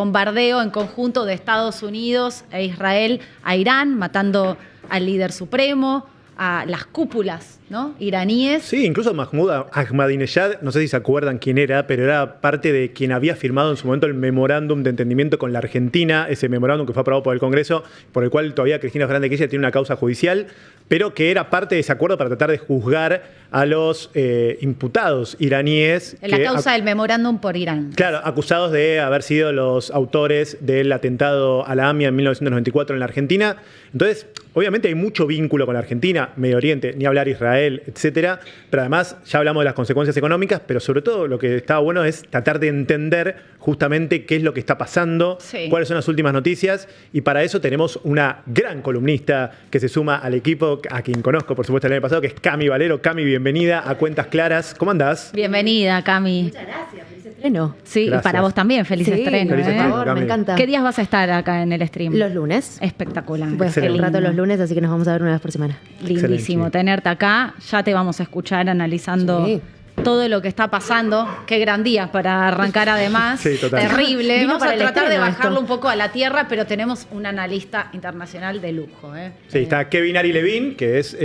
bombardeo en conjunto de Estados Unidos e Israel a Irán, matando al líder supremo, a las cúpulas, ¿no?, iraníes. Sí, incluso Mahmoud Ahmadinejad, no sé si se acuerdan quién era, pero era parte de quien había firmado en su momento el memorándum de entendimiento con la Argentina, ese memorándum que fue aprobado por el Congreso, por el cual todavía Cristina Fernández de Kirchner tiene una causa judicial, pero que era parte de ese acuerdo para tratar de juzgar a los imputados iraníes. En la causa del memorándum por Irán. Claro, acusados de haber sido los autores del atentado a la AMIA en 1994 en la Argentina. Entonces, obviamente hay mucho vínculo con la Argentina, Medio Oriente, ni hablar Israel, etcétera. Pero además, ya hablamos de las consecuencias económicas, pero sobre todo lo que estaba bueno es tratar de entender justamente qué es lo que está pasando, cuáles son las últimas noticias. Y para eso tenemos una gran columnista que se suma al equipo, a quien conozco, por supuesto, el año pasado, que es Cami Valero. Cami, bienvenida a Cuentas Claras. ¿Cómo andás? Bienvenida, Cami. Muchas gracias. Feliz estreno. Sí, gracias. Para vos también, feliz estreno. Feliz estreno, por favor, me encanta. ¿Qué días vas a estar acá en el stream? Los lunes. Espectacular. Voy a estar un rato los lunes, así que nos vamos a ver una vez por semana. Lindísimo Excelente. tenerte acá. Ya te vamos a escuchar analizando todo lo que está pasando. Qué gran día para arrancar además. Sí, total. Terrible. Vino Vamos a para el tratar de estreno bajarlo esto. un poco a la tierra, pero tenemos un analista internacional de lujo. Sí, está Kevin Ari Levin, que es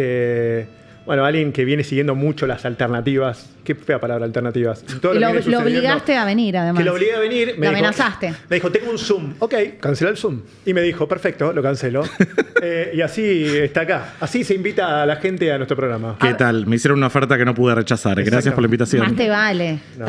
alguien que viene siguiendo mucho las alternativas. Qué fea palabra, alternativas. Todo Y que lo viene sucediendo. obligaste a venir, además. Que lo obligué a venir. Lo amenazaste. Me dijo, tengo un Zoom. Ok, cancela el Zoom. Y me dijo, perfecto, lo cancelo. Y así está acá. Así se invita a la gente a nuestro programa. ¿Qué tal? Me hicieron una oferta que no pude rechazar. Gracias por la invitación. Más te vale. No,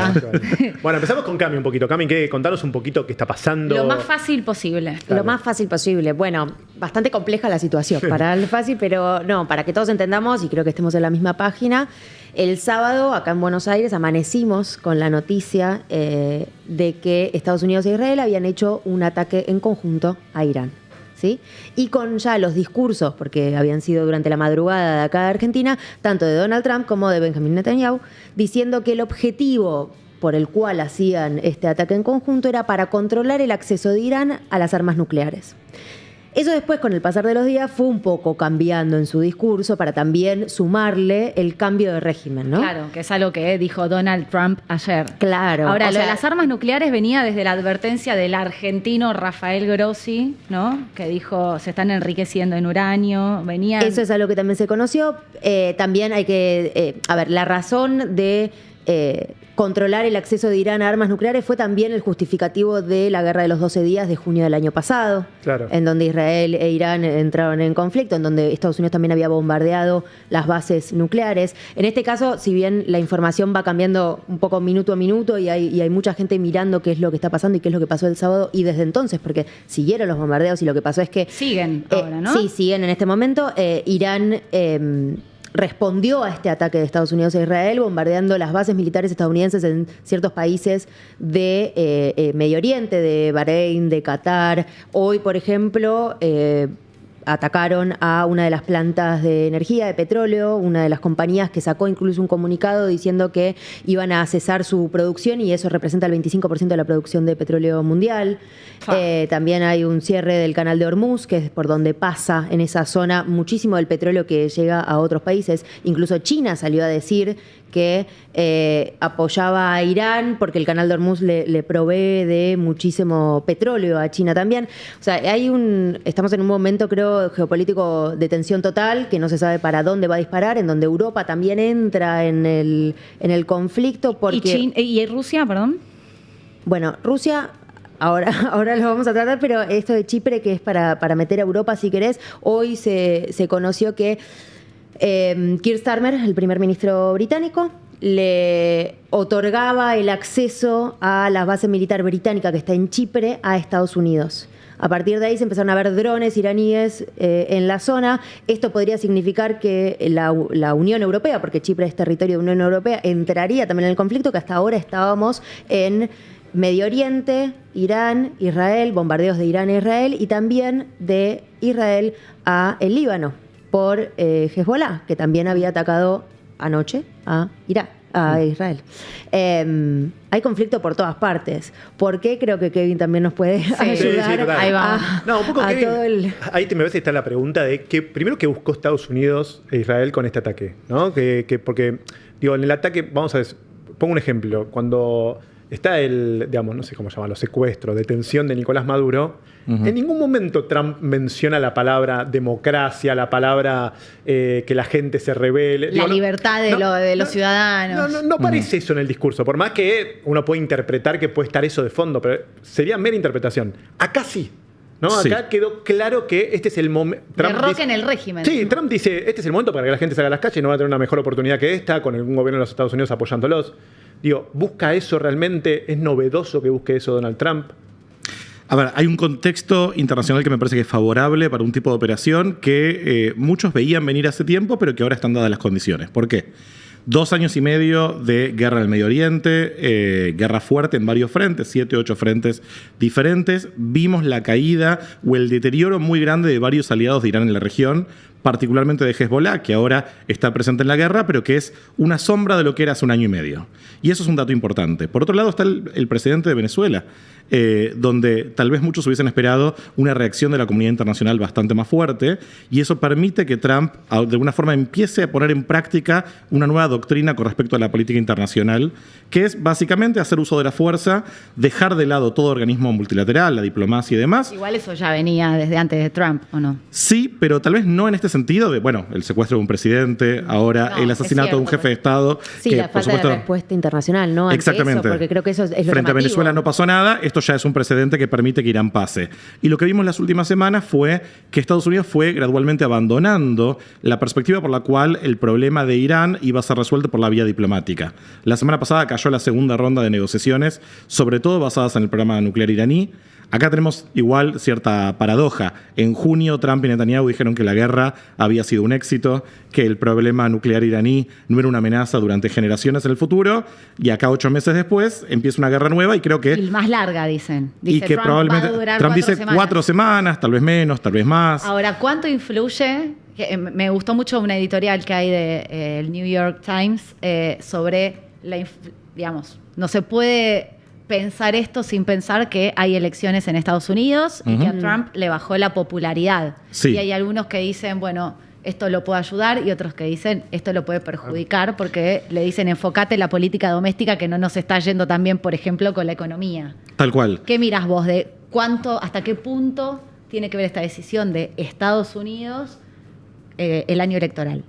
bueno, empezamos con Cami un poquito. Cami, contanos un poquito qué está pasando. Lo más fácil posible. Lo más fácil posible. Bueno, bastante compleja la situación para el fácil, pero no, para que todos entendamos y creo que estemos en la misma página. El sábado, acá en Buenos Aires, amanecimos con la noticia de que Estados Unidos e Israel habían hecho un ataque en conjunto a Irán. ¿Sí? Y con ya los discursos, porque habían sido durante la madrugada de acá de Argentina, tanto de Donald Trump como de Benjamin Netanyahu, diciendo que el objetivo por el cual hacían este ataque en conjunto era para controlar el acceso de Irán a las armas nucleares. Eso después, con el pasar de los días, fue un poco cambiando en su discurso para también sumarle el cambio de régimen, ¿no? Claro, que es algo que dijo Donald Trump ayer. Claro. Ahora, o lo de sea, las armas nucleares venía desde la advertencia del argentino Rafael Grossi, ¿no? Que dijo, se están enriqueciendo en uranio. Venía. Eso es algo que también se conoció. También hay que... la razón de controlar el acceso de Irán a armas nucleares fue también el justificativo de la guerra de los 12 días de junio del año pasado, Claro. en donde Israel e Irán entraron en conflicto, en donde Estados Unidos también había bombardeado las bases nucleares. En este caso, si bien la información va cambiando un poco minuto a minuto y hay mucha gente mirando qué es lo que está pasando y qué es lo que pasó el sábado y desde entonces, porque siguieron los bombardeos y lo que pasó es que... Siguen ahora, ¿no? Sí, siguen en este momento. Irán... respondió a este ataque de Estados Unidos a Israel bombardeando las bases militares estadounidenses en ciertos países de Medio Oriente, de Bahrein, de Qatar. Hoy, por ejemplo, atacaron a una de las plantas de energía, de petróleo, una de las compañías que sacó incluso un comunicado diciendo que iban a cesar su producción y eso representa el 25% de la producción de petróleo mundial. También hay un cierre del canal de Hormuz, que es por donde pasa en esa zona muchísimo del petróleo que llega a otros países. Incluso China salió a decir que apoyaba a Irán porque el canal de Hormuz le provee de muchísimo petróleo a China también. O sea, estamos en un momento, creo, geopolítico de tensión total, que no se sabe para dónde va a disparar, en donde Europa también entra en el conflicto. Porque, ¿Y Rusia, perdón? bueno, Rusia... Ahora lo vamos a tratar, pero esto de Chipre, que es para meter a Europa, si querés, hoy se conoció que Keir Starmer, el primer ministro británico, le otorgaba el acceso a la base militar británica que está en Chipre a Estados Unidos. A partir de ahí se empezaron a ver drones iraníes en la zona. Esto podría significar que la Unión Europea, porque Chipre es territorio de la Unión Europea, entraría también en el conflicto, que hasta ahora estábamos en Medio Oriente, Irán, Israel, bombardeos de Irán e Israel, y también de Israel a el Líbano por Hezbollah, que también había atacado anoche a Israel. Hay conflicto por todas partes. ¿Por qué? Creo que Kevin también nos puede ayudar. Sí, total. Ahí va. No, un poco a Kevin, todo el... ahí me parece que está la pregunta de que primero que buscó Estados Unidos e Israel con este ataque, ¿no? Porque, digo, en el ataque, vamos a ver, pongo un ejemplo. Cuando está el, digamos, no sé cómo llamarlo, secuestro, detención de Nicolás Maduro, en ningún momento Trump menciona la palabra democracia, la palabra que la gente se rebele. La libertad de los ciudadanos. No parece eso en el discurso, por más que uno puede interpretar que puede estar eso de fondo, pero sería mera interpretación. Acá sí. ¿No? Sí. Acá quedó claro que este es el momento. Derroquen el régimen. Sí, Trump dice, este es el momento para que la gente salga a las calles y no va a tener una mejor oportunidad que esta, con un gobierno de los Estados Unidos apoyándolos. Digo, ¿busca eso realmente? ¿Es novedoso que busque eso Donald Trump? A ver, hay un contexto internacional que me parece que es favorable para un tipo de operación que muchos veían venir hace tiempo, pero que ahora están dadas las condiciones. ¿Por qué? 2 años y medio de guerra en el Medio Oriente, guerra fuerte en varios frentes, 7, 8 frentes diferentes. Vimos la caída o el deterioro muy grande de varios aliados de Irán en la región, particularmente de Hezbollah, que ahora está presente en la guerra, pero que es una sombra de lo que era hace 1 año y medio. Y eso es un dato importante. Por otro lado está el presidente de Venezuela, donde tal vez muchos hubiesen esperado una reacción de la comunidad internacional bastante más fuerte, y eso permite que Trump, de alguna forma, empiece a poner en práctica una nueva doctrina con respecto a la política internacional, que es básicamente hacer uso de la fuerza, dejar de lado todo organismo multilateral, la diplomacia y demás. Igual eso ya venía desde antes de Trump, ¿o no? Sí, pero tal vez no en este sentido de, bueno, el secuestro de un presidente, ahora No, el asesinato de un jefe de Estado. Sí, que, la falta de respuesta internacional, ¿no? Ante exactamente. eso, porque creo que eso es lo Frente a llamativo. Venezuela no pasó nada, esto ya es un precedente que permite que Irán pase. Y lo que vimos las últimas semanas fue que Estados Unidos fue gradualmente abandonando la perspectiva por la cual el problema de Irán iba a ser resuelto por la vía diplomática. La semana pasada cayó la segunda ronda de negociaciones, sobre todo basadas en el programa nuclear iraní. Acá tenemos igual cierta paradoja. En junio, Trump y Netanyahu dijeron que la guerra había sido un éxito, que el problema nuclear iraní no era una amenaza durante generaciones en el futuro, y acá 8 meses después empieza una guerra nueva y creo que... Y más larga, dicen. Y que Trump probablemente... va a durar Trump 4 dice semanas. 4 semanas, tal vez menos, tal vez más. Ahora, ¿cuánto influye? Me gustó mucho una editorial que hay de el New York Times sobre digamos, no se puede pensar esto sin pensar que hay elecciones en Estados Unidos y que a Trump le bajó la popularidad. Sí. Y hay algunos que dicen, bueno, esto lo puede ayudar, y otros que dicen, esto lo puede perjudicar, porque le dicen, enfócate en la política doméstica, que no nos está yendo tan bien, por ejemplo, con la economía. Tal cual. ¿Qué miras vos de hasta qué punto tiene que ver esta decisión de Estados Unidos el año electoral?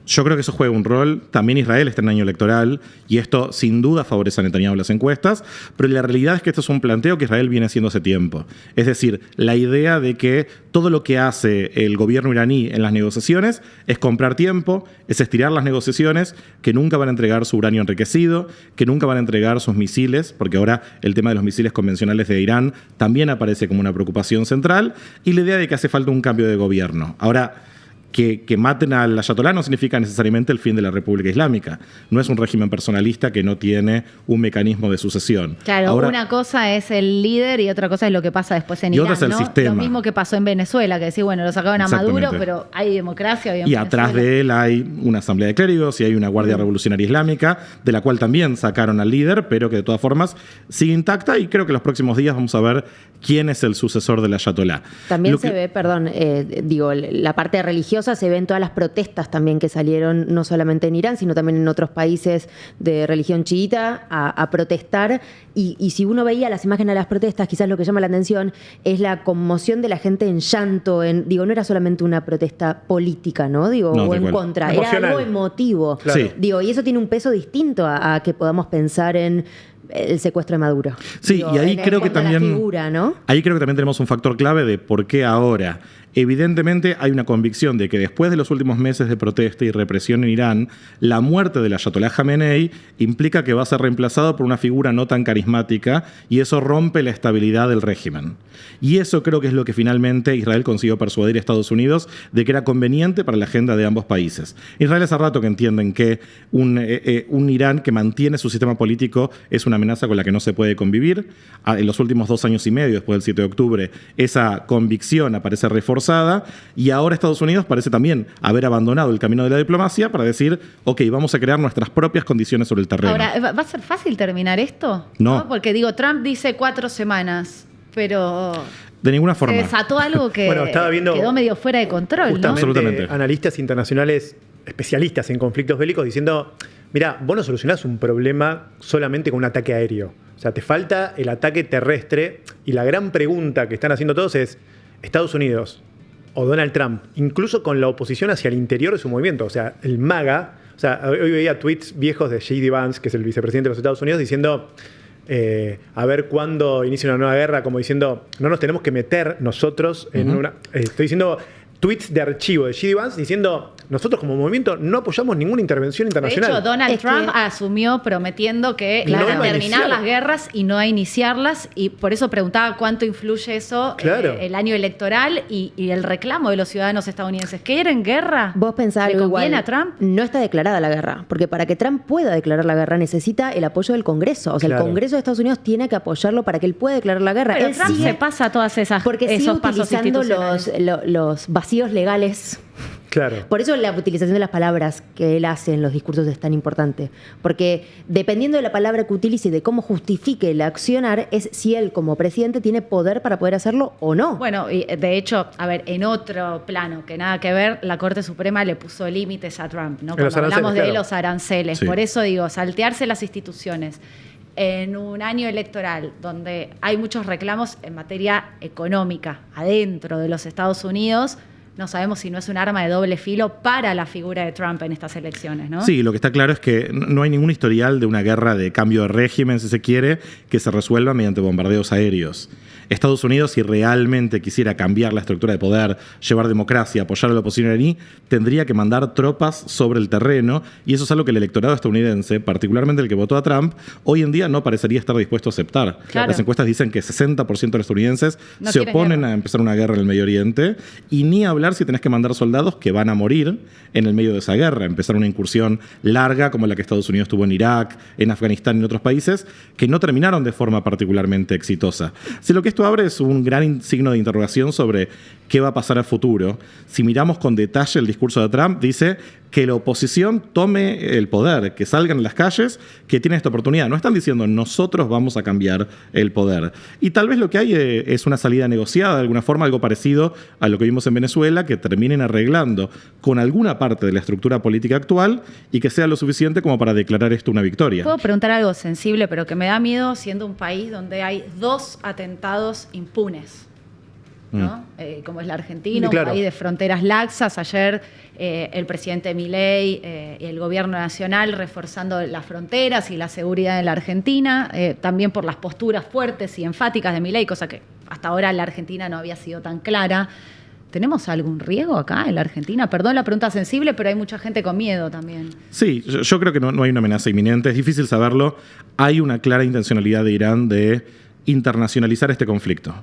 Yo creo que eso juega un rol. También Israel está en año electoral y esto sin duda favorece a Netanyahu en las encuestas, pero la realidad es que esto es un planteo que Israel viene haciendo hace tiempo. Es decir, la idea de que todo lo que hace el gobierno iraní en las negociaciones es comprar tiempo, es estirar las negociaciones, que nunca van a entregar su uranio enriquecido, que nunca van a entregar sus misiles, porque ahora el tema de los misiles convencionales de Irán también aparece como una preocupación central, y la idea de que hace falta un cambio de gobierno. Ahora, que maten al ayatolá no significa necesariamente el fin de la República Islámica. No es un régimen personalista que no tiene un mecanismo de sucesión. Claro, ahora, una cosa es el líder y otra cosa es lo que pasa después en Irán, otra es el ¿no? sistema. Lo mismo que pasó en Venezuela, que decís, bueno, lo sacaron a Maduro, Exactamente. pero hay democracia hoy en y Venezuela. atrás de él hay una asamblea de clérigos y hay una guardia revolucionaria islámica, de la cual también sacaron al líder, pero que de todas formas sigue intacta, y creo que los próximos días vamos a ver quién es el sucesor del ayatolá. También se ve, perdón, la parte religiosa se ve en todas las protestas también que salieron, no solamente en Irán, sino también en otros países de religión chiita a protestar. Y si uno veía las imágenes de las protestas, quizás lo que llama la atención es la conmoción de la gente en llanto. No era solamente una protesta política, ¿no? No, O tal en cual. contra. Emocional. Era algo emotivo. Claro. Sí. Y eso tiene un peso distinto a que podamos pensar en el secuestro de Maduro. Sí, y ahí creo que en cuanto a la también... figura, ¿no? Ahí creo que también tenemos un factor clave de por qué ahora. Evidentemente hay una convicción de que después de los últimos meses de protesta y represión en Irán, la muerte del ayatolá Jamenei implica que va a ser reemplazado por una figura no tan carismática, y eso rompe la estabilidad del régimen. Y eso creo que es lo que finalmente Israel consiguió persuadir a Estados Unidos de que era conveniente para la agenda de ambos países. Israel hace rato que entienden que un Irán que mantiene su sistema político es una amenaza con la que no se puede convivir. En los últimos 2 años y medio, después del 7 de octubre, esa convicción aparece reforzada, y ahora Estados Unidos parece también haber abandonado el camino de la diplomacia para decir, ok, vamos a crear nuestras propias condiciones sobre el terreno. Ahora, ¿va a ser fácil terminar esto? No. Porque Trump dice 4 semanas, pero De ninguna se forma. desató algo que Bueno, estaba viendo quedó medio fuera de control, ¿no? Justamente, Absolutamente. analistas internacionales especialistas en conflictos bélicos diciendo, mira, vos no solucionás un problema solamente con un ataque aéreo. O sea, te falta el ataque terrestre y la gran pregunta que están haciendo todos es, Estados Unidos o Donald Trump, incluso con la oposición hacia el interior de su movimiento, o sea, el MAGA, o sea, hoy veía tweets viejos de J.D. Vance, que es el vicepresidente de los Estados Unidos, diciendo, a ver cuándo inicia una nueva guerra, como diciendo, no nos tenemos que meter nosotros en una... estoy diciendo tweets de archivo de J.D. Vance diciendo, nosotros como movimiento no apoyamos ninguna intervención internacional. De hecho, Donald Trump asumió prometiendo que iban a terminar las guerras y no a iniciarlas, y por eso preguntaba cuánto influye eso el año electoral y el reclamo de los ciudadanos estadounidenses. ¿Quieren guerra? Vos pensás ¿Le algo conviene igual? a Trump? No está declarada la guerra, porque para que Trump pueda declarar la guerra necesita el apoyo del Congreso. O sea, el Congreso de Estados Unidos tiene que apoyarlo para que él pueda declarar la guerra. Pero Él Trump se pasa todas esas porque sigue esos pasos utilizando institucionales. los vacíos legales. Claro. Por eso la utilización de las palabras que él hace en los discursos es tan importante. Porque dependiendo de la palabra que utilice y de cómo justifique el accionar, es si él como presidente tiene poder para poder hacerlo o no. Bueno, y de hecho, a ver, en otro plano, que nada que ver, la Corte Suprema le puso límites a Trump, ¿no? Cuando hablamos de los aranceles. Sí. Por eso digo, saltearse las instituciones en un año electoral donde hay muchos reclamos en materia económica adentro de los Estados Unidos, no sabemos si no es un arma de doble filo para la figura de Trump en estas elecciones, ¿no? Sí, lo que está claro es que no hay ningún historial de una guerra de cambio de régimen, si se quiere, que se resuelva mediante bombardeos aéreos. Estados Unidos, si realmente quisiera cambiar la estructura de poder, llevar democracia, apoyar a la oposición iraní, tendría que mandar tropas sobre el terreno, y eso es algo que el electorado estadounidense, particularmente el que votó a Trump, hoy en día no parecería estar dispuesto a aceptar. Claro. Las encuestas dicen que 60% de los estadounidenses No se quieren oponen guerra. a empezar una guerra en el Medio Oriente, y ni hablar si tenés que mandar soldados que van a morir en el medio de esa guerra, empezar una incursión larga como la que Estados Unidos tuvo en Irak, en Afganistán y en otros países, que no terminaron de forma particularmente exitosa. Si lo que esto abre es un gran signo de interrogación sobre qué va a pasar a futuro. Si miramos con detalle el discurso de Trump, dice que la oposición tome el poder, que salgan a las calles, que tienen esta oportunidad. No están diciendo nosotros vamos a cambiar el poder. Y tal vez lo que hay es una salida negociada, de alguna forma, algo parecido a lo que vimos en Venezuela, que terminen arreglando con alguna parte de la estructura política actual y que sea lo suficiente como para declarar esto una victoria. Puedo preguntar algo sensible, pero que me da miedo siendo un país donde hay 2 atentados impunes, ¿no? Como es la Argentina, Claro. un país de fronteras laxas. Ayer el presidente Milei y el gobierno nacional reforzando las fronteras y la seguridad en la Argentina, también por las posturas fuertes y enfáticas de Milei, cosa que hasta ahora la Argentina no había sido tan clara. ¿Tenemos algún riesgo acá en la Argentina? Perdón la pregunta sensible, pero hay mucha gente con miedo también. Sí, yo creo que no hay una amenaza inminente, es difícil saberlo. Hay una clara intencionalidad de Irán de internacionalizar este conflicto.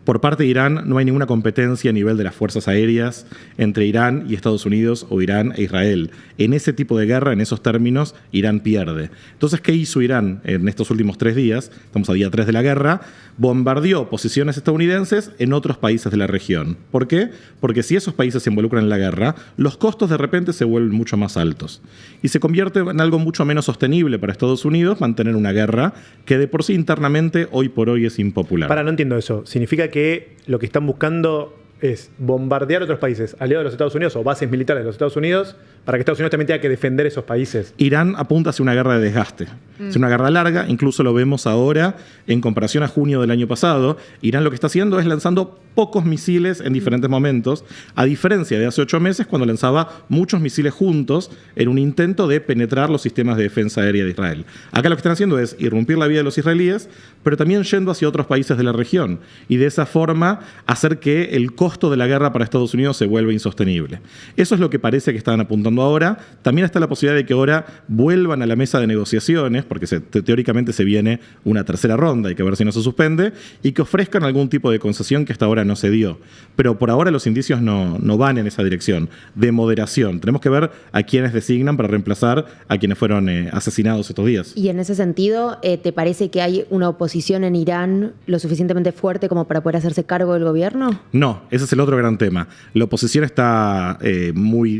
Por parte de Irán no hay ninguna competencia a nivel de las fuerzas aéreas entre Irán y Estados Unidos o Irán e Israel. En ese tipo de guerra, en esos términos, Irán pierde. Entonces, ¿qué hizo Irán en estos últimos 3 días? Estamos a día 3 de la guerra. Bombardeó posiciones estadounidenses en otros países de la región. ¿Por qué? Porque si esos países se involucran en la guerra, los costos de repente se vuelven mucho más altos. Y se convierte en algo mucho menos sostenible para Estados Unidos mantener una guerra que de por sí internamente hoy por hoy es impopular. No entiendo eso. ¿Significa que lo que están buscando es bombardear otros países aliados de los Estados Unidos o bases militares de los Estados Unidos para que Estados Unidos también tenga que defender esos países? Irán apunta hacia una guerra de desgaste. Es una guerra larga, incluso lo vemos ahora en comparación a junio del año pasado. Irán lo que está haciendo es lanzando pocos misiles en diferentes momentos, a diferencia de hace 8 meses cuando lanzaba muchos misiles juntos en un intento de penetrar los sistemas de defensa aérea de Israel. Acá lo que están haciendo es irrumpir la vida de los israelíes, pero también yendo hacia otros países de la región y de esa forma hacer que el costo de la guerra para Estados Unidos se vuelva insostenible. Eso es lo que parece que están apuntando ahora. También está la posibilidad de que ahora vuelvan a la mesa de negociaciones, porque teóricamente se viene una tercera ronda, hay que ver si no se suspende, y que ofrezcan algún tipo de concesión que hasta ahora no se dio. Pero por ahora los indicios no van en esa dirección, de moderación. Tenemos que ver a quienes designan para reemplazar a quienes fueron asesinados estos días. Y en ese sentido, ¿te parece que hay una oposición en Irán lo suficientemente fuerte como para poder hacerse cargo del gobierno? No, Ese es el otro gran tema. La oposición está muy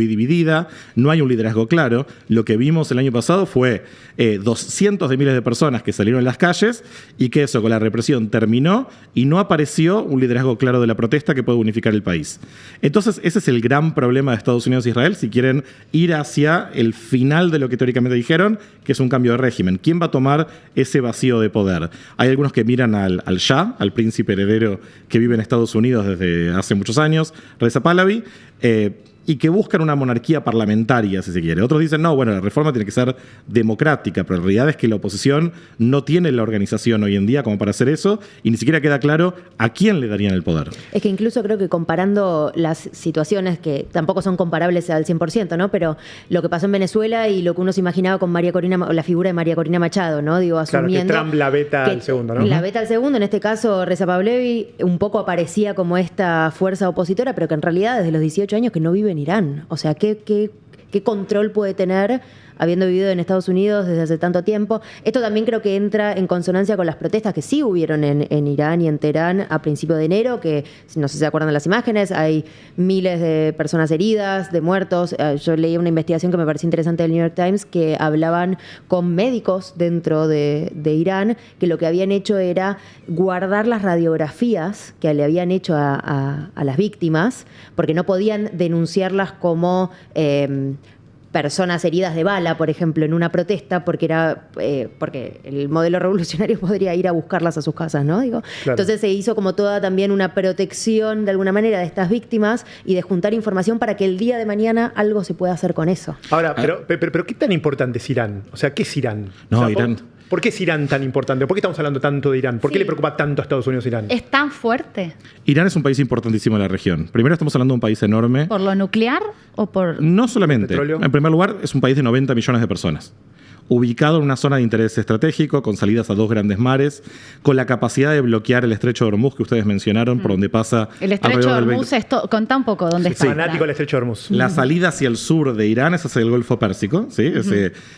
dividida, no hay un liderazgo claro. Lo que vimos el año pasado fue cientos de miles de personas que salieron a las calles y que eso con la represión terminó y no apareció un liderazgo claro de la protesta que pueda unificar el país. Entonces, ese es el gran problema de Estados Unidos e Israel si quieren ir hacia el final de lo que teóricamente dijeron, que es un cambio de régimen. ¿Quién va a tomar ese vacío de poder? Hay algunos que miran al Shah, al príncipe heredero que vive en Estados Unidos desde hace muchos años, Reza Pahlavi, y que buscan una monarquía parlamentaria, si se quiere. Otros dicen, no, bueno, la reforma tiene que ser democrática, pero la realidad es que la oposición no tiene la organización hoy en día como para hacer eso, y ni siquiera queda claro a quién le darían el poder. Es que incluso creo que comparando las situaciones, que tampoco son comparables al 100%, ¿no? Pero lo que pasó en Venezuela y lo que uno se imaginaba con María Corina, la figura de María Corina Machado, ¿no? Digo, asumiendo... Claro, que Trump la veta al segundo, ¿no? La veta al segundo, en este caso Reza Pahlavi un poco aparecía como esta fuerza opositora, pero que en realidad desde los 18 años que no vive en Irán. O sea, ¿qué control puede tener habiendo vivido en Estados Unidos desde hace tanto tiempo? Esto también creo que entra en consonancia con las protestas que sí hubieron en Irán y en Teherán a principios de enero, que no sé si se acuerdan de las imágenes, hay miles de personas heridas, de muertos. Yo leí una investigación que me pareció interesante del New York Times que hablaban con médicos dentro de Irán que lo que habían hecho era guardar las radiografías que le habían hecho a las víctimas porque no podían denunciarlas como... personas heridas de bala, por ejemplo, en una protesta, porque el modelo revolucionario podría ir a buscarlas a sus casas, ¿no? Digo, claro. Entonces se hizo como toda también una protección de alguna manera de estas víctimas y de juntar información para que el día de mañana algo se pueda hacer con eso. Ahora, pero ¿qué tan importante es Irán? O sea, ¿qué es Irán? No, o sea, Irán... ¿Por qué es Irán tan importante? ¿Por qué estamos hablando tanto de Irán? ¿Por qué le preocupa tanto a Estados Unidos Irán? ¿Es tan fuerte? Irán es un país importantísimo en la región. Primero estamos hablando de un país enorme. ¿Por lo nuclear o por...? No solamente. ¿Petróleo? En primer lugar, es un país de 90 millones de personas. Ubicado en una zona de interés estratégico, con salidas a 2 grandes mares, con la capacidad de bloquear el estrecho de Hormuz que ustedes mencionaron, por donde pasa... El estrecho de Hormuz, contá un poco dónde está. Fanático del estrecho de Hormuz. La salida hacia el sur de Irán es hacia el Golfo Pérsico, ¿sí?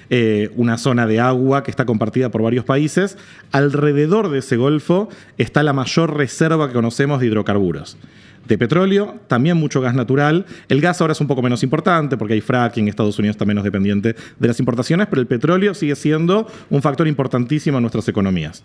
Es una zona de agua que está compartida por varios países. Alrededor de ese golfo está la mayor reserva que conocemos de hidrocarburos. De petróleo, también mucho gas natural. El gas ahora es un poco menos importante porque hay fracking, Estados Unidos está menos dependiente de las importaciones, pero el petróleo sigue siendo un factor importantísimo en nuestras economías.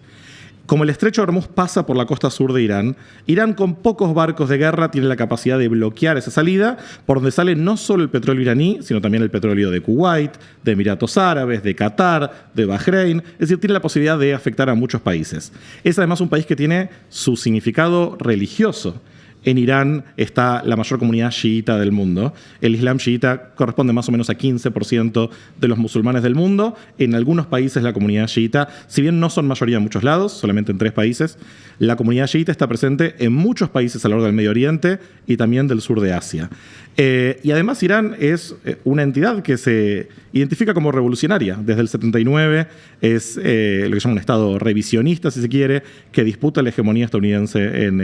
Como el estrecho de Hormuz pasa por la costa sur de Irán, Irán con pocos barcos de guerra tiene la capacidad de bloquear esa salida, por donde sale no solo el petróleo iraní, sino también el petróleo de Kuwait, de Emiratos Árabes, de Qatar, de Bahrein. Es decir, tiene la posibilidad de afectar a muchos países. Es además un país que tiene su significado religioso. En Irán está la mayor comunidad chiita del mundo. El Islam chiita corresponde más o menos a 15% de los musulmanes del mundo. En algunos países la comunidad chiita, si bien no son mayoría en muchos lados, solamente en 3 países, la comunidad chiita está presente en muchos países a lo largo del Medio Oriente y también del sur de Asia. Y además Irán es una entidad que se identifica como revolucionaria. Desde el 79 es lo que se llama un estado revisionista, si se quiere, que disputa la hegemonía estadounidense en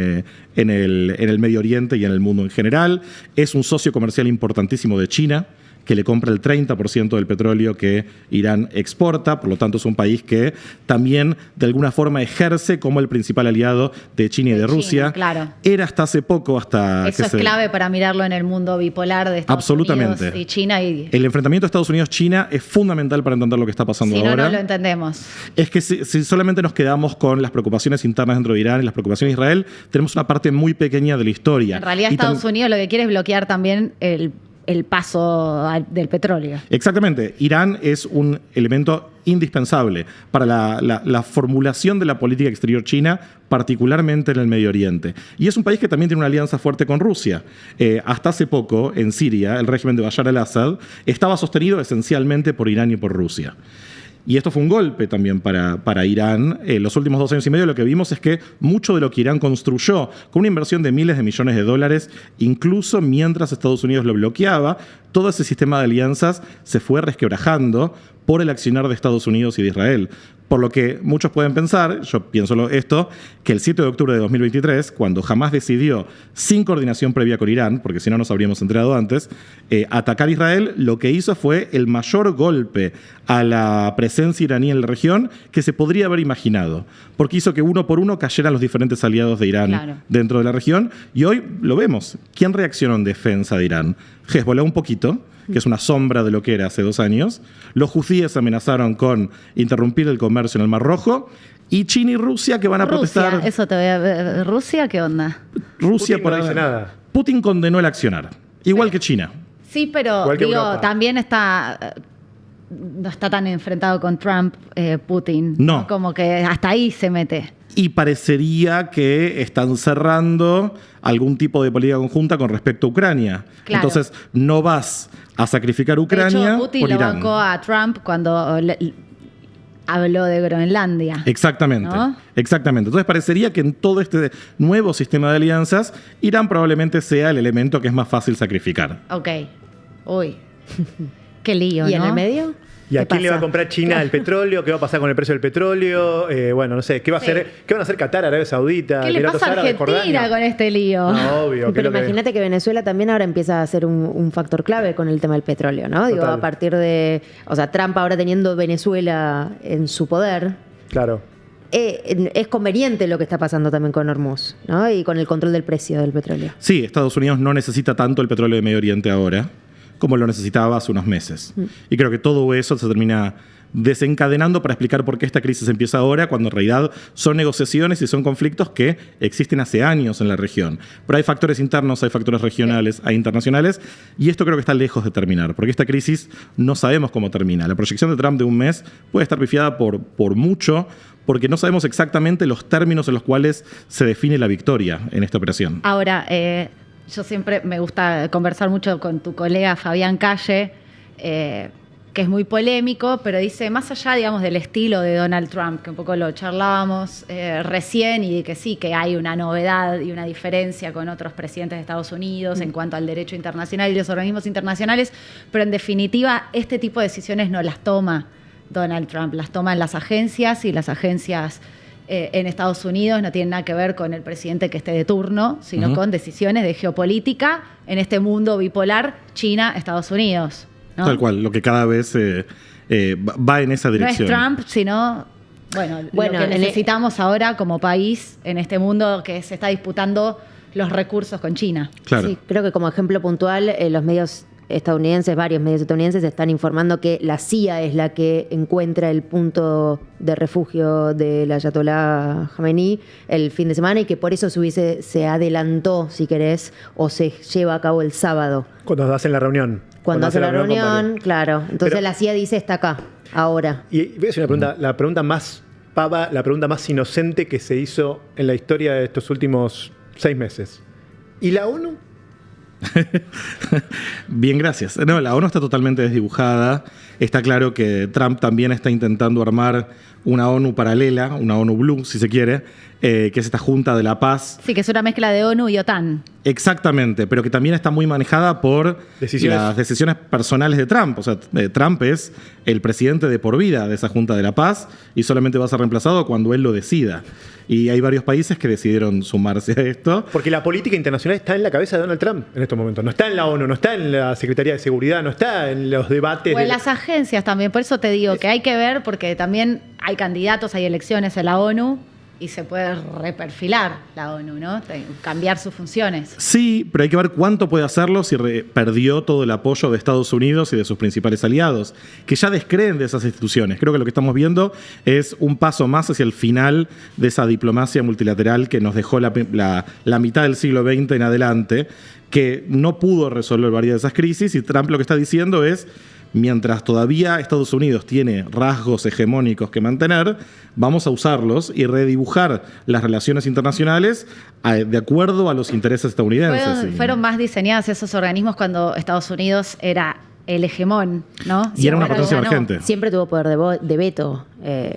el Medio Oriente y en el mundo en general. Es un socio comercial importantísimo de China, que le compra el 30% del petróleo que Irán exporta, por lo tanto es un país que también de alguna forma ejerce como el principal aliado de China y de Rusia. China, claro. Era hasta hace poco, Eso es clave para mirarlo en el mundo bipolar de Estados Unidos y China. El enfrentamiento de Estados Unidos-China es fundamental para entender lo que está pasando ahora. Si no, no lo entendemos. Es que si solamente nos quedamos con las preocupaciones internas dentro de Irán y las preocupaciones de Israel, tenemos una parte muy pequeña de la historia. En realidad Estados Unidos lo que quiere es bloquear también el paso del petróleo. Exactamente. Irán es un elemento indispensable para la formulación de la política exterior china, particularmente en el Medio Oriente. Y es un país que también tiene una alianza fuerte con Rusia. Hasta hace poco, en Siria, el régimen de Bashar al-Assad estaba sostenido esencialmente por Irán y por Rusia. Y esto fue un golpe también para Irán. Los últimos 2 años y medio lo que vimos es que mucho de lo que Irán construyó, con una inversión de miles de millones de dólares, incluso mientras Estados Unidos lo bloqueaba, todo ese sistema de alianzas se fue resquebrajando por el accionar de Estados Unidos y de Israel. Por lo que muchos pueden pensar, yo pienso esto, que el 7 de octubre de 2023, cuando Hamás decidió, sin coordinación previa con Irán, porque si no nos habríamos enterado antes, atacar a Israel, lo que hizo fue el mayor golpe a la presencia iraní en la región que se podría haber imaginado, porque hizo que uno por uno cayeran los diferentes aliados de Irán dentro de la región, y hoy lo vemos. ¿Quién reaccionó en defensa de Irán? Hezbollah un poquito, que es una sombra de lo que era hace 2 años. Los hutíes amenazaron con interrumpir el comercio en el Mar Rojo. Y China y Rusia que van a protestar. Eso te voy a ver. ¿Rusia qué onda? Rusia Putin por no dice nada. Putin condenó el accionar, igual que China. Sí, pero Igual que digo, Europa. también no está tan enfrentado con Trump, Putin. No. Como que hasta ahí se mete. Y parecería que están cerrando algún tipo de política conjunta con respecto a Ucrania. Claro. Entonces, no vas a sacrificar Ucrania de hecho, Putin por lo Irán. bancó a Trump cuando habló de Groenlandia. Exactamente, ¿no? exactamente. Entonces parecería que en todo este nuevo sistema de alianzas, Irán probablemente sea el elemento que es más fácil sacrificar. Ok. Uy. Qué lío, ¿Y ¿no? en el medio? ¿Y a ¿Qué quién le va a pasa? comprar China el petróleo? ¿Qué va a pasar con el precio del petróleo? Bueno, no sé. ¿Qué va a hacer? ¿Qué van a hacer Qatar, Arabia Saudita, ¿Qué le Emiratos pasa a Árabes, Argentina Jordania? con este lío? No, obvio. ¿qué es Pero lo que- imagínate que Venezuela también ahora empieza a ser un factor clave con el tema del petróleo, ¿no? Digo, Total. a partir de... O sea, Trump ahora teniendo Venezuela en su poder, Claro. es conveniente lo que está pasando también con Hormuz, ¿no? Y con el control del precio del petróleo. Sí, Estados Unidos no necesita tanto el petróleo de Medio Oriente ahora como lo necesitaba hace unos meses. Y creo que todo eso se termina desencadenando para explicar por qué esta crisis empieza ahora, cuando en realidad son negociaciones y son conflictos que existen hace años en la región. Pero hay factores internos, hay factores regionales, hay internacionales, y esto creo que está lejos de terminar, porque esta crisis no sabemos cómo termina. La proyección de Trump de un mes puede estar pifiada por mucho, porque no sabemos exactamente los términos en los cuales se define la victoria en esta operación. Ahora, yo siempre me gusta conversar mucho con tu colega Fabián Calle, que es muy polémico, pero dice, más allá, digamos, del estilo de Donald Trump, que un poco lo charlábamos recién, y que sí, que hay una novedad y una diferencia con otros presidentes de Estados Unidos en cuanto al derecho internacional y los organismos internacionales, pero en definitiva, este tipo de decisiones no las toma Donald Trump, las toman las agencias, y las agencias en Estados Unidos no tienen nada que ver con el presidente que esté de turno, sino con decisiones de geopolítica en este mundo bipolar China-Estados Unidos, ¿no? Tal cual, lo que cada vez va en esa No es dirección. Trump, sino lo que necesitamos ahora como país en este mundo que se está disputando los recursos con China. Claro. Sí, creo que como ejemplo puntual, los medios estadounidenses, varios medios estadounidenses están informando que la CIA es la que encuentra el punto de refugio del ayatolá Jamenei el fin de semana, y que por eso se adelantó, si querés, o se lleva a cabo el sábado. Cuando hacen la reunión. Cuando hace la con reunión, varios. claro. Entonces Pero- la CIA dice está acá, ahora. Y voy a hacer una pregunta, la pregunta más pava, la pregunta más inocente que se hizo en la historia de estos últimos 6 meses. ¿Y la ONU? Bien, gracias. No, la ONU está totalmente desdibujada. Está claro que Trump también está intentando armar una ONU paralela, una ONU Blue, si se quiere, que es esta Junta de la Paz. Sí, que es una mezcla de ONU y OTAN. Exactamente, pero que también está muy manejada por Decisiones. las decisiones personales de Trump. O sea, Trump es el presidente de por vida de esa Junta de la Paz y solamente va a ser reemplazado cuando él lo decida. Y hay varios países que decidieron sumarse a esto. Porque la política internacional está en la cabeza de Donald Trump en estos momentos. No está en la ONU, no está en la Secretaría de Seguridad, no está en los debates. O en de- las agencias también. Por eso te digo que hay que ver, porque también hay candidatos, hay elecciones en la ONU, y se puede reperfilar la ONU, ¿no? Cambiar sus funciones. Sí, pero hay que ver cuánto puede hacerlo si perdió todo el apoyo de Estados Unidos y de sus principales aliados, que ya descreen de esas instituciones. Creo que lo que estamos viendo es un paso más hacia el final de esa diplomacia multilateral que nos dejó la mitad del siglo XX en adelante, que no pudo resolver varias de esas crisis, y Trump lo que está diciendo es: mientras todavía Estados Unidos tiene rasgos hegemónicos que mantener, vamos a usarlos y redibujar las relaciones internacionales de acuerdo a los intereses estadounidenses. Fueron más diseñados esos organismos cuando Estados Unidos era el hegemón, ¿no? Y era una potencia ganó. emergente. Siempre tuvo poder de veto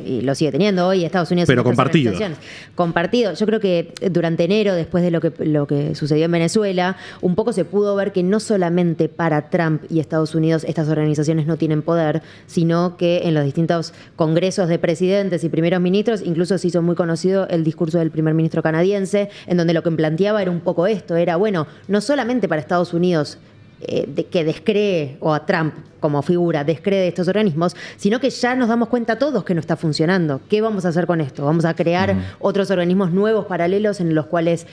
y lo sigue teniendo hoy Estados Unidos. Pero en estas compartido. organizaciones. Compartido. Yo creo que durante enero, después de lo que sucedió en Venezuela, un poco se pudo ver que no solamente para Trump y Estados Unidos estas organizaciones no tienen poder, sino que en los distintos congresos de presidentes y primeros ministros, incluso se hizo muy conocido el discurso del primer ministro canadiense, en donde lo que planteaba era un poco esto, era, bueno, no solamente para Estados Unidos que descree, o a Trump como figura, descree de estos organismos, sino que ya nos damos cuenta todos que no está funcionando. ¿Qué vamos a hacer con esto? ¿Vamos a crear otros organismos nuevos, paralelos, en los cuales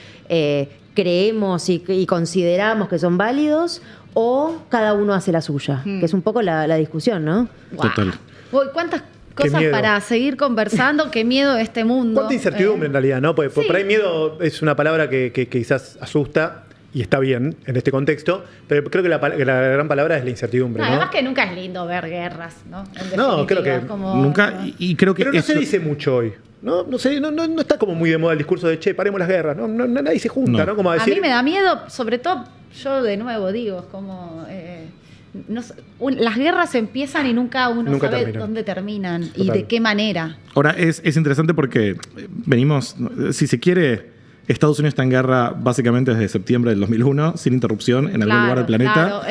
creemos y consideramos que son válidos, o cada uno hace la suya? Que es un poco la discusión, ¿no? Total. Uy, ¿cuántas cosas miedo. para seguir conversando? Qué miedo este mundo. Cuánta incertidumbre en realidad, ¿no? Porque sí. por ahí miedo es una palabra que quizás asusta y está bien en este contexto, pero creo que la gran palabra es la incertidumbre, No, ¿no? además que nunca es lindo ver guerras, ¿no? En No, creo definitiva, que como- Nunca, y creo que Pero no esto- se dice mucho hoy. No sé, no está como muy de moda el discurso de che, paremos las guerras. Nadie se junta, ¿no? Como a A decir. mí me da miedo, sobre todo, yo de nuevo digo, es como... no sé, las guerras empiezan y nunca uno Nunca sabe terminan. dónde terminan y Total. de qué manera. Ahora, es interesante porque venimos, si se quiere, Estados Unidos está en guerra básicamente desde septiembre del 2001, sin interrupción, en algún lugar del planeta. Claro,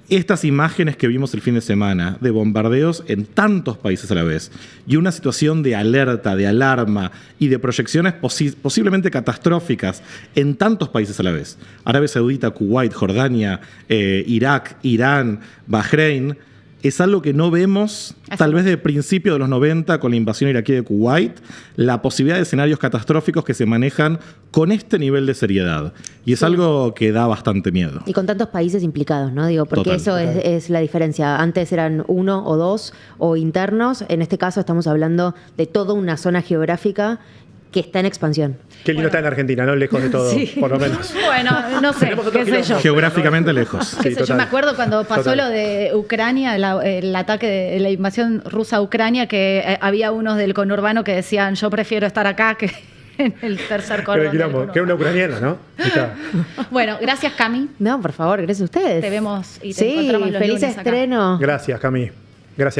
Estas imágenes que vimos el fin de semana de bombardeos en tantos países a la vez y una situación de alerta, de alarma y de proyecciones posiblemente catastróficas en tantos países a la vez. Arabia Saudita, Kuwait, Jordania, Irak, Irán, Bahrein. Es algo que no vemos, tal vez de principio de los 90 con la invasión iraquí de Kuwait, la posibilidad de escenarios catastróficos que se manejan con este nivel de seriedad. Y es algo que da bastante miedo. Y con tantos países implicados, ¿no? Digo, porque Total. eso es la diferencia. Antes eran 1 o 2 o internos. En este caso estamos hablando de toda una zona geográfica que está en expansión. Qué lindo está en Argentina, ¿no? Lejos de todo, Sí. por lo menos. Bueno, no sé, Tenemos otro qué sé yo. quilombo. Geográficamente lejos. Qué Sí, sé yo, total. me acuerdo cuando pasó Total. lo de Ucrania, el ataque de la invasión rusa a Ucrania, que había unos del conurbano que decían, yo prefiero estar acá que en el tercer Pero cordón el del quilombo, que era una ucraniana, ¿no? Ahí está. Bueno, gracias, Cami. No, por favor, gracias a ustedes. Te vemos y te Sí, encontramos los feliz lunes acá. estreno. Gracias, Cami. Gracias.